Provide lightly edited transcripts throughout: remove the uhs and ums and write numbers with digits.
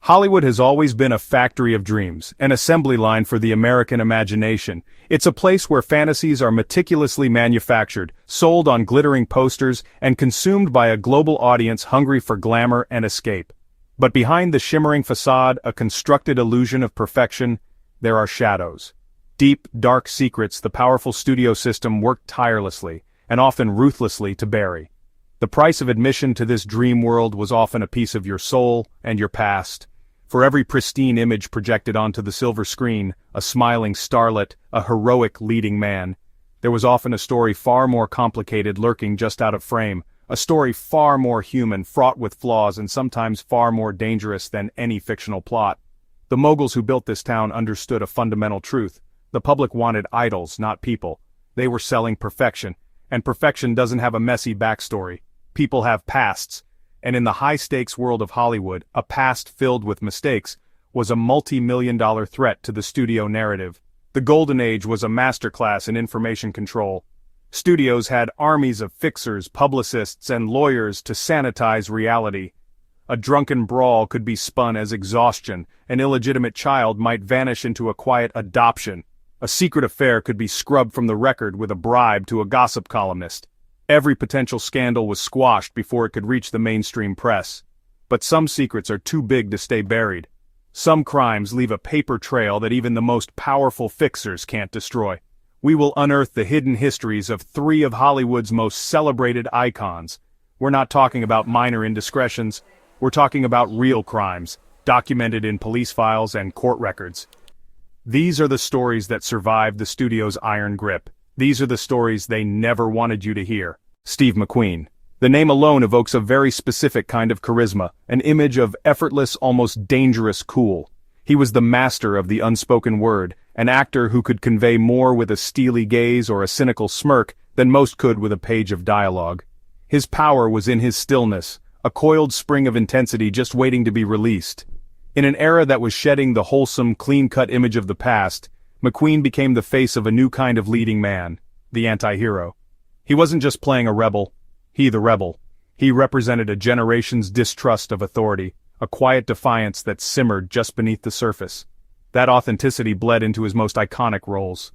Hollywood has always been a factory of dreams, an assembly line for the American imagination. It's a place where fantasies are meticulously manufactured, sold on glittering posters, and consumed by a global audience hungry for glamour and escape. But behind the shimmering facade, a constructed illusion of perfection, there are shadows. Deep, dark secrets the powerful studio system worked tirelessly, and often ruthlessly, to bury. The price of admission to this dream world was often a piece of your soul and your past. For every pristine image projected onto the silver screen, a smiling starlet, a heroic leading man, there was often a story far more complicated lurking just out of frame, a story far more human, fraught with flaws, and sometimes far more dangerous than any fictional plot. The moguls who built this town understood a fundamental truth. The public wanted idols, not people. They were selling perfection, and perfection doesn't have a messy backstory. People have pasts. And in the high-stakes world of Hollywood, a past filled with mistakes was a multi-million-dollar threat to the studio narrative. The Golden Age was a masterclass in information control. Studios had armies of fixers, publicists, and lawyers to sanitize reality. A drunken brawl could be spun as exhaustion, an illegitimate child might vanish into a quiet adoption. A secret affair could be scrubbed from the record with a bribe to a gossip columnist. Every potential scandal was squashed before it could reach the mainstream press. But some secrets are too big to stay buried. Some crimes leave a paper trail that even the most powerful fixers can't destroy. We will unearth the hidden histories of three of Hollywood's most celebrated icons. We're not talking about minor indiscretions. We're talking about real crimes, documented in police files and court records. These are the stories that survived the studio's iron grip. These are the stories they never wanted you to hear. Steve McQueen. The name alone evokes a very specific kind of charisma, an image of effortless, almost dangerous cool. He was the master of the unspoken word, an actor who could convey more with a steely gaze or a cynical smirk than most could with a page of dialogue. His power was in his stillness, a coiled spring of intensity just waiting to be released. In an era that was shedding the wholesome, clean-cut image of the past, McQueen became the face of a new kind of leading man, the anti-hero. He wasn't just playing a rebel, the rebel. He represented a generation's distrust of authority, a quiet defiance that simmered just beneath the surface. That authenticity bled into his most iconic roles.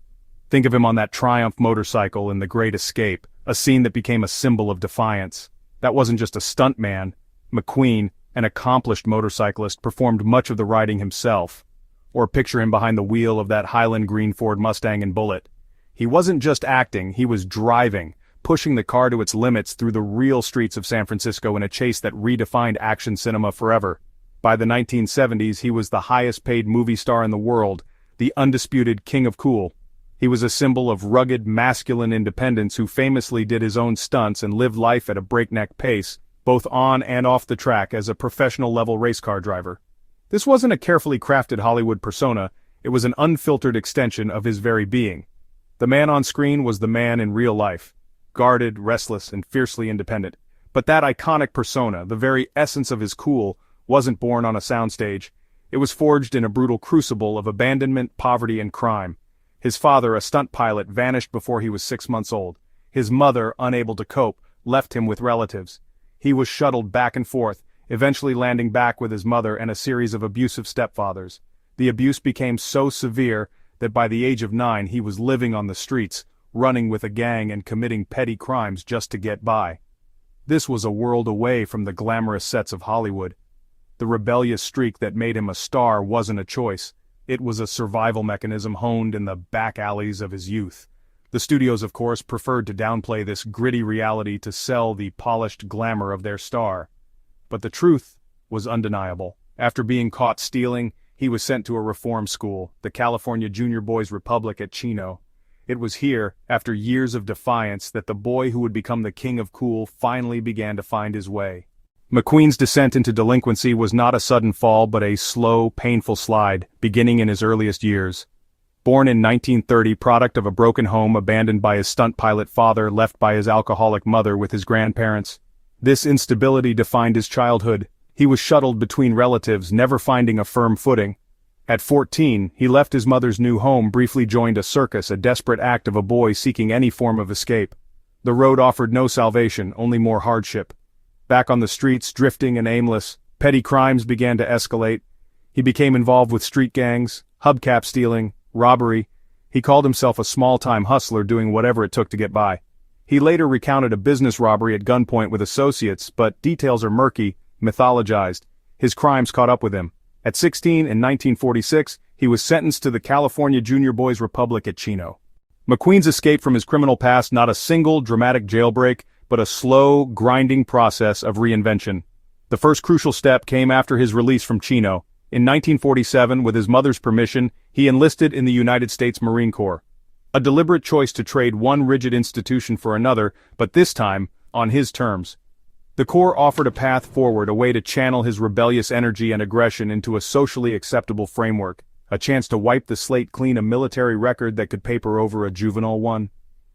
Think of him on that Triumph motorcycle in The Great Escape, a scene that became a symbol of defiance. That wasn't just a stuntman. McQueen, an accomplished motorcyclist, performed much of the riding himself. Or picture him behind the wheel of that Highland green Ford Mustang in Bullitt. He wasn't just acting, he was driving, pushing the car to its limits through the real streets of San Francisco in a chase that redefined action cinema forever. By the 1970s, he was the highest-paid movie star in the world, the undisputed king of cool. He was a symbol of rugged, masculine independence who famously did his own stunts and lived life at a breakneck pace, both on and off the track as a professional-level race car driver. This wasn't a carefully crafted Hollywood persona, it was an unfiltered extension of his very being. The man on screen was the man in real life, guarded, restless, and fiercely independent. But that iconic persona, the very essence of his cool, wasn't born on a soundstage. It was forged in a brutal crucible of abandonment, poverty, and crime. His father, a stunt pilot, vanished before he was 6 months old. His mother, unable to cope, left him with relatives. He was shuttled back and forth, eventually landing back with his mother and a series of abusive stepfathers. The abuse became so severe that by the age of 9 he was living on the streets, running with a gang and committing petty crimes just to get by. This was a world away from the glamorous sets of Hollywood. The rebellious streak that made him a star wasn't a choice. It was a survival mechanism honed in the back alleys of his youth. The studios, of course, preferred to downplay this gritty reality to sell the polished glamour of their star. But the truth was undeniable. After being caught stealing, he was sent to a reform school, the California Junior Boys' Republic at Chino. It was here, after years of defiance, that the boy who would become the king of cool finally began to find his way. McQueen's descent into delinquency was not a sudden fall but a slow, painful slide, beginning in his earliest years. Born in 1930, product of a broken home abandoned by his stunt pilot father, left by his alcoholic mother with his grandparents, this instability defined his childhood. He was shuttled between relatives, never finding a firm footing. At 14, he left his mother's new home, briefly joined a circus, a desperate act of a boy seeking any form of escape. The road offered no salvation, only more hardship. Back on the streets, drifting and aimless, petty crimes began to escalate. He became involved with street gangs, hubcap stealing, robbery. He called himself a small-time hustler doing whatever it took to get by. He later recounted a business robbery at gunpoint with associates, but details are murky, mythologized. His crimes caught up with him. At 16 in 1946, he was sentenced to the California Junior Boys Republic at Chino. McQueen's escape from his criminal past, not a single dramatic jailbreak, but a slow, grinding process of reinvention. The first crucial step came after his release from Chino. In 1947, with his mother's permission, he enlisted in the United States Marine Corps. A deliberate choice to trade one rigid institution for another, but this time, on his terms. The Corps offered a path forward, a way to channel his rebellious energy and aggression into a socially acceptable framework, a chance to wipe the slate clean, a military record that could paper over a juvenile one.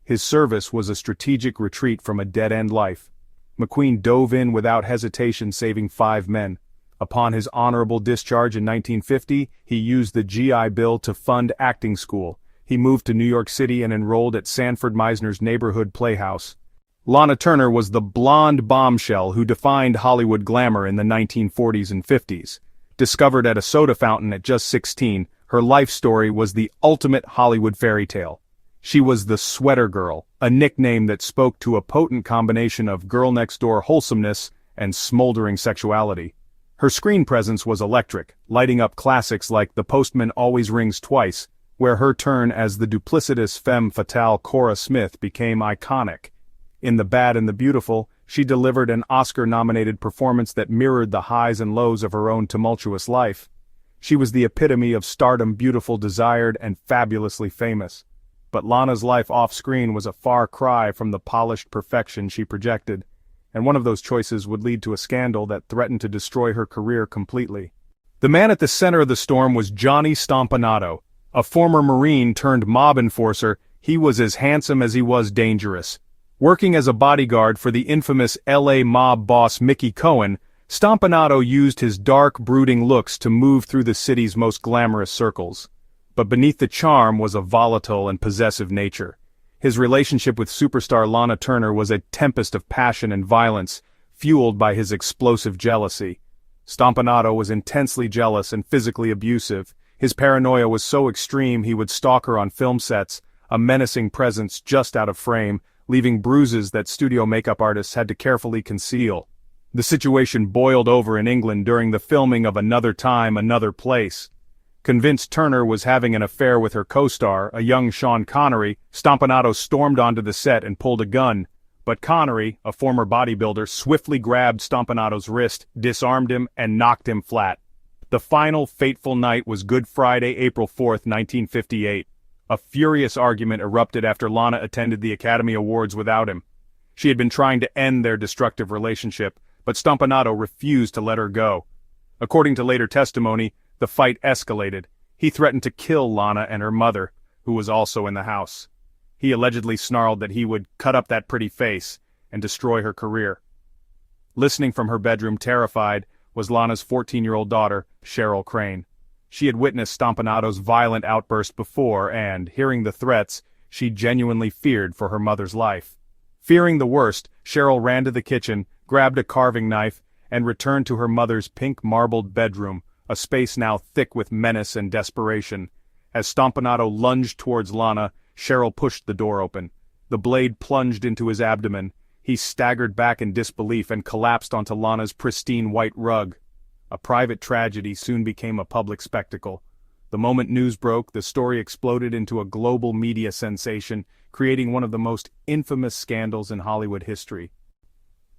His service was a strategic retreat from a dead-end life. McQueen dove in without hesitation, saving 5 men. Upon his honorable discharge in 1950, he used the GI Bill to fund acting school. He moved to New York City and enrolled at Sanford Meisner's neighborhood playhouse. Lana Turner was the blonde bombshell who defined Hollywood glamour in the 1940s and 50s. Discovered at a soda fountain at just 16, her life story was the ultimate Hollywood fairy tale. She was the Sweater Girl, a nickname that spoke to a potent combination of girl-next-door wholesomeness and smoldering sexuality. Her screen presence was electric, lighting up classics like The Postman Always Rings Twice, where her turn as the duplicitous femme fatale Cora Smith became iconic. In The Bad and the Beautiful, she delivered an Oscar-nominated performance that mirrored the highs and lows of her own tumultuous life. She was the epitome of stardom, beautiful, desired, and fabulously famous. But Lana's life off-screen was a far cry from the polished perfection she projected, and one of those choices would lead to a scandal that threatened to destroy her career completely. The man at the center of the storm was Johnny Stompanato, a former Marine turned mob enforcer. He was as handsome as he was dangerous. Working as a bodyguard for the infamous LA mob boss Mickey Cohen, Stompanato used his dark, brooding looks to move through the city's most glamorous circles. But beneath the charm was a volatile and possessive nature. His relationship with superstar Lana Turner was a tempest of passion and violence, fueled by his explosive jealousy. Stompanato was intensely jealous and physically abusive. His paranoia was so extreme he would stalk her on film sets, a menacing presence just out of frame, leaving bruises that studio makeup artists had to carefully conceal. The situation boiled over in England during the filming of Another Time, Another Place. Convinced Turner was having an affair with her co-star, a young Sean Connery, Stompanato stormed onto the set and pulled a gun. But Connery, a former bodybuilder, swiftly grabbed Stompanato's wrist, disarmed him, and knocked him flat. The final fateful night was Good Friday, April 4, 1958. A furious argument erupted after Lana attended the Academy Awards without him. She had been trying to end their destructive relationship, but Stompanato refused to let her go. According to later testimony, the fight escalated. He threatened to kill Lana and her mother, who was also in the house. He allegedly snarled that he would cut up that pretty face and destroy her career. Listening from her bedroom, terrified, was Lana's 14-year-old daughter, Cheryl Crane. She had witnessed Stompanato's violent outburst before and, hearing the threats, she genuinely feared for her mother's life. Fearing the worst, Cheryl ran to the kitchen, grabbed a carving knife, and returned to her mother's pink marbled bedroom, a space now thick with menace and desperation. As Stompanato lunged towards Lana, Cheryl pushed the door open. The blade plunged into his abdomen. He staggered back in disbelief and collapsed onto Lana's pristine white rug. A private tragedy soon became a public spectacle. The moment news broke, the story exploded into a global media sensation, creating one of the most infamous scandals in Hollywood history.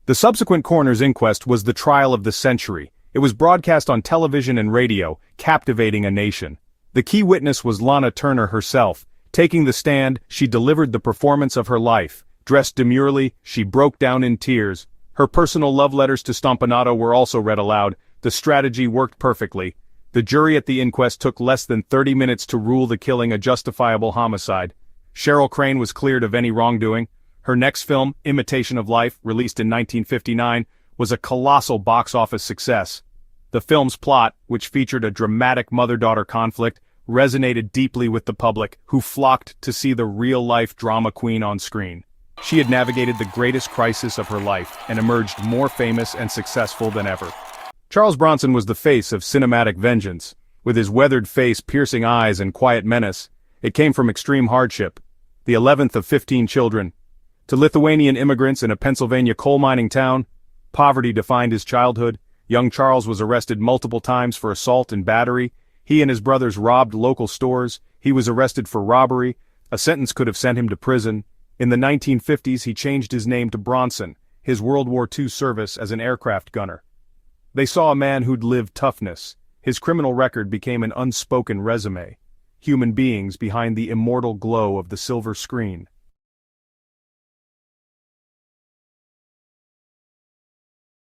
The subsequent coroner's inquest was the trial of the century. It was broadcast on television and radio, captivating a nation. The key witness was Lana Turner herself. Taking the stand, she delivered the performance of her life. Dressed demurely, she broke down in tears. Her personal love letters to Stompanato were also read aloud. The strategy worked perfectly. The jury at the inquest took less than 30 minutes to rule the killing a justifiable homicide. Cheryl Crane was cleared of any wrongdoing. Her next film, Imitation of Life, released in 1959, was a colossal box office success. The film's plot, which featured a dramatic mother-daughter conflict, resonated deeply with the public, who flocked to see the real-life drama queen on screen. She had navigated the greatest crisis of her life and emerged more famous and successful than ever. Charles Bronson was the face of cinematic vengeance. With his weathered face, piercing eyes, and quiet menace, it came from extreme hardship. The 11th of 15 children. To Lithuanian immigrants in a Pennsylvania coal mining town, poverty defined his childhood. Young Charles was arrested multiple times for assault and battery. He and his brothers robbed local stores. He was arrested for robbery. A sentence could have sent him to prison. In the 1950s, he changed his name to Bronson, his World War II service as an aircraft gunner. They saw a man who'd lived toughness. His criminal record became an unspoken resume. Human beings behind the immortal glow of the silver screen.